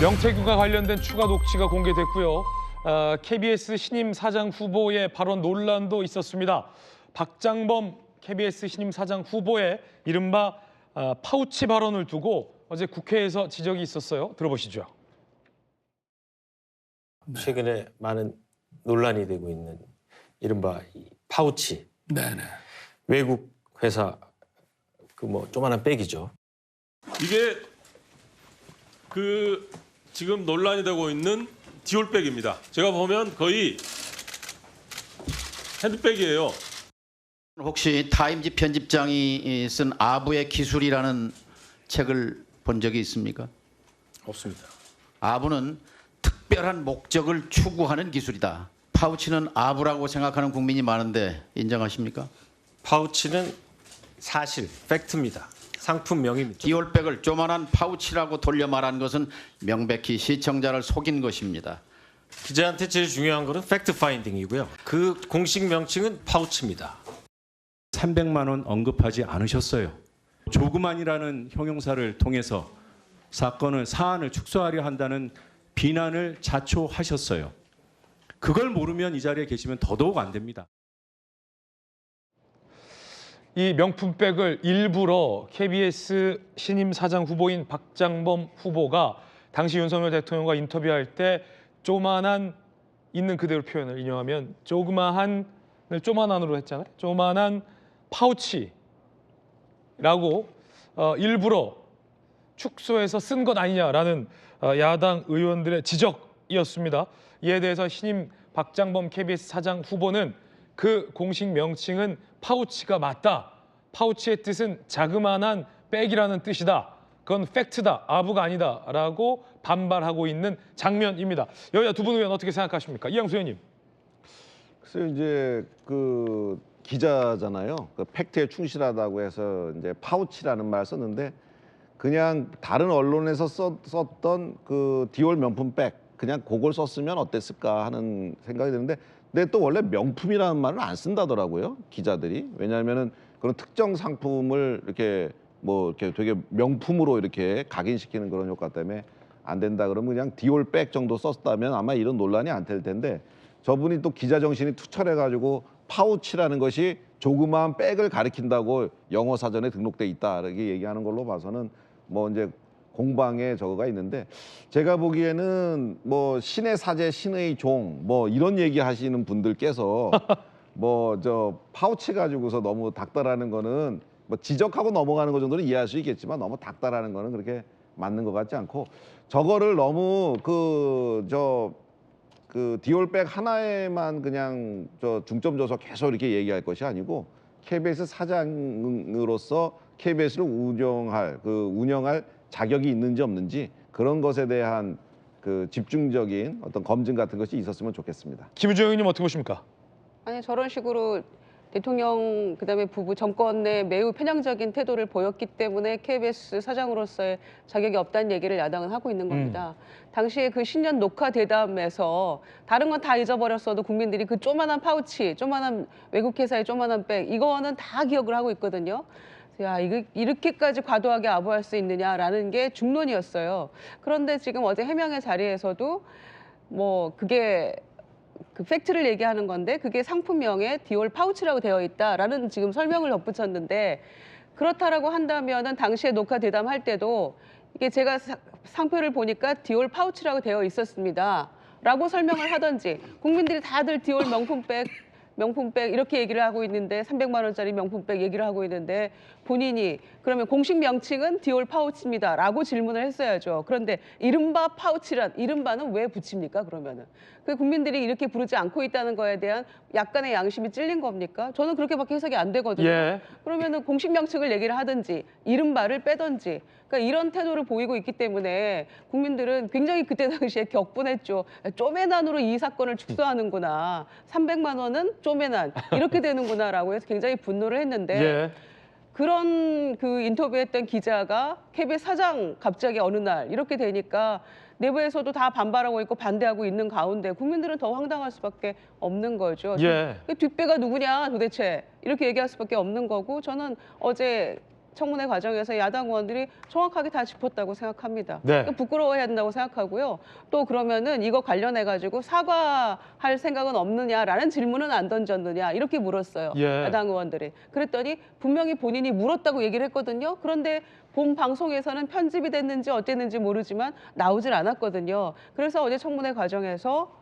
명태균과 관련된 추가 녹취가 공개됐고요. KBS 신임 사장 후보의 발언 논란도 있었습니다. 박장범 KBS 신임 사장 후보의 이른바 파우치 발언을 두고 어제 국회에서 지적이 있었어요. 들어보시죠. 최근에 많은 논란이 되고 있는 이른바 파우치. 네네. 외국 회사 조그만한 백이죠. 이게 지금 논란이 되고 있는 디올백입니다. 제가 보면 거의 핸드백이에요. 혹시 타임지 편집장이 쓴 아부의 기술이라는 책을 본 적이 있습니까? 없습니다. 아부는 특별한 목적을 추구하는 기술이다. 파우치는 아부라고 생각하는 국민이 많은데 인정하십니까? 파우치는 사실, 팩트입니다. 상품명입니다. 디올백을 조만한 파우치라고 돌려 말한 것은 명백히 시청자를 속인 것입니다. 기자한테 제일 중요한 거는 팩트 파인딩이고요. 그 공식 명칭은 파우치입니다. 300만 원 언급하지 않으셨어요. 조그만이라는 형용사를 통해서 사안을 축소하려 한다는 비난을 자초하셨어요. 그걸 모르면 이 자리에 계시면 더더욱 안 됩니다. 이 명품백을 일부러 KBS 신임 사장 후보인 박장범 후보가 당시 윤석열 대통령과 인터뷰할 때 조만한 있는 그대로 표현을 인용하면 조그마한을 조만한으로 했잖아요. 조만한 파우치라고 일부러 축소해서 쓴 것 아니냐라는 야당 의원들의 지적이었습니다. 이에 대해서 신임 박장범 KBS 사장 후보는 그 공식 명칭은 파우치가 맞다. 파우치의 뜻은 자그마한 백이라는 뜻이다. 그건 팩트다. 아부가 아니다. 라고 반발하고 있는 장면입니다. 여야 두 분 의원 어떻게 생각하십니까? 이양수 의원님. 글쎄요, 이제 그 기자잖아요. 그 팩트에 충실하다고 해서 이제 파우치라는 말을 썼는데 그냥 다른 언론에서 썼던 그 디올 명품백 그냥 그걸 썼으면 어땠을까 하는 생각이 드는데 근데 또 원래 명품이라는 말을 안 쓴다더라고요, 기자들이. 왜냐하면은 그런 특정 상품을 이렇게 이렇게 되게 명품으로 이렇게 각인시키는 그런 효과 때문에 안 된다 그러면 그냥 디올백 정도 썼다면 아마 이런 논란이 안 될 텐데 저분이 또 기자 정신이 투철해가지고 파우치라는 것이 조그마한 백을 가리킨다고 영어 사전에 등록돼 있다 이렇게 얘기하는 걸로 봐서는 이제 공방에 저거가 있는데 제가 보기에는 신의 사제 신의 종 이런 얘기 하시는 분들께서 저 파우치 가지고서 너무 닥달하는 거는 지적하고 넘어가는 거 정도는 이해할 수 있겠지만 너무 닥달하는 거는 그렇게 맞는 것 같지 않고 저거를 너무 그 디올백 하나에만 그냥 중점 줘서 계속 이렇게 얘기할 것이 아니고 KBS 사장으로서 KBS를 운영할 자격이 있는지 없는지 그런 것에 대한 그 집중적인 어떤 검증 같은 것이 있었으면 좋겠습니다. 김우중 의원님 어떻게 보십니까? 아니 저런 식으로 대통령 그다음에 부부 정권 내 매우 편향적인 태도를 보였기 때문에 KBS 사장으로서의 자격이 없다는 얘기를 야당은 하고 있는 겁니다. 당시에 그 신년 녹화 대담에서 다른 건 다 잊어버렸어도 국민들이 그 조만한 파우치, 조만한 외국 회사의 조만한 백 이거는 다 기억을 하고 있거든요. 야, 이거 이렇게까지 과도하게 아부할 수 있느냐라는 게 중론이었어요. 그런데 지금 어제 해명의 자리에서도 그게 그 팩트를 얘기하는 건데 그게 상품명에 디올 파우치라고 되어 있다라는 지금 설명을 덧붙였는데 그렇다라고 한다면은 당시에 녹화 대담할 때도 이게 제가 상표를 보니까 디올 파우치라고 되어 있었습니다. 라고 설명을 하든지 국민들이 다들 디올 명품백 이렇게 얘기를 하고 있는데 300만 원짜리 명품백 얘기를 하고 있는데 본인이 그러면 공식 명칭은 디올 파우치입니다 라고 질문을 했어야죠. 그런데 이른바 파우치란 이른바는 왜 붙입니까 그러면은? 그 국민들이 이렇게 부르지 않고 있다는 거에 대한 약간의 양심이 찔린 겁니까? 저는 그렇게밖에 해석이 안 되거든요. 예. 그러면은 공식 명칭을 얘기를 하든지 이른바를 빼든지 그러니까 이런 태도를 보이고 있기 때문에 국민들은 굉장히 그때 당시에 격분했죠. 쪼매난으로 이 사건을 축소하는구나. 300만 원은 쪼매난 이렇게 되는구나라고 해서 굉장히 분노를 했는데 예. 그런 그 인터뷰했던 기자가 KBS 사장 갑자기 어느 날 이렇게 되니까 내부에서도 다 반발하고 있고 반대하고 있는 가운데 국민들은 더 황당할 수밖에 없는 거죠. 예. 뒷배가 누구냐 도대체 이렇게 얘기할 수밖에 없는 거고 저는 어제 청문회 과정에서 야당 의원들이 정확하게 다 짚었다고 생각합니다. 네. 부끄러워해야 된다고 생각하고요. 또 그러면은 이거 관련해 가지고 사과할 생각은 없느냐라는 질문은 안 던졌느냐 이렇게 물었어요. 예. 야당 의원들이. 그랬더니 분명히 본인이 물었다고 얘기를 했거든요. 그런데 본 방송에서는 편집이 됐는지 어땠는지 모르지만 나오질 않았거든요. 그래서 어제 청문회 과정에서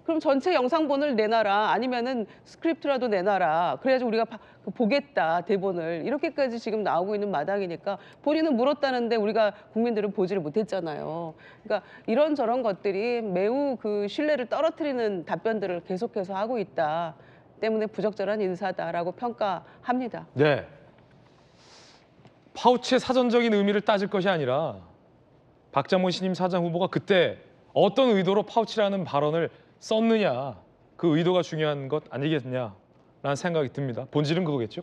그럼 전체 영상본을 내놔라 아니면은 스크립트라도 내놔라 그래야지 우리가 보겠다 대본을 이렇게까지 지금 나오고 있는 마당이니까 본인은 물었다는데 우리가 국민들은 보지를 못했잖아요. 그러니까 이런저런 것들이 매우 그 신뢰를 떨어뜨리는 답변들을 계속해서 하고 있다 때문에 부적절한 인사다라고 평가합니다. 네. 파우치의 사전적인 의미를 따질 것이 아니라 박장본 신임 사장 후보가 그때 어떤 의도로 파우치라는 발언을 썼느냐 그 의도가 중요한 것 아니겠냐라는 생각이 듭니다. 본질은 그거겠죠.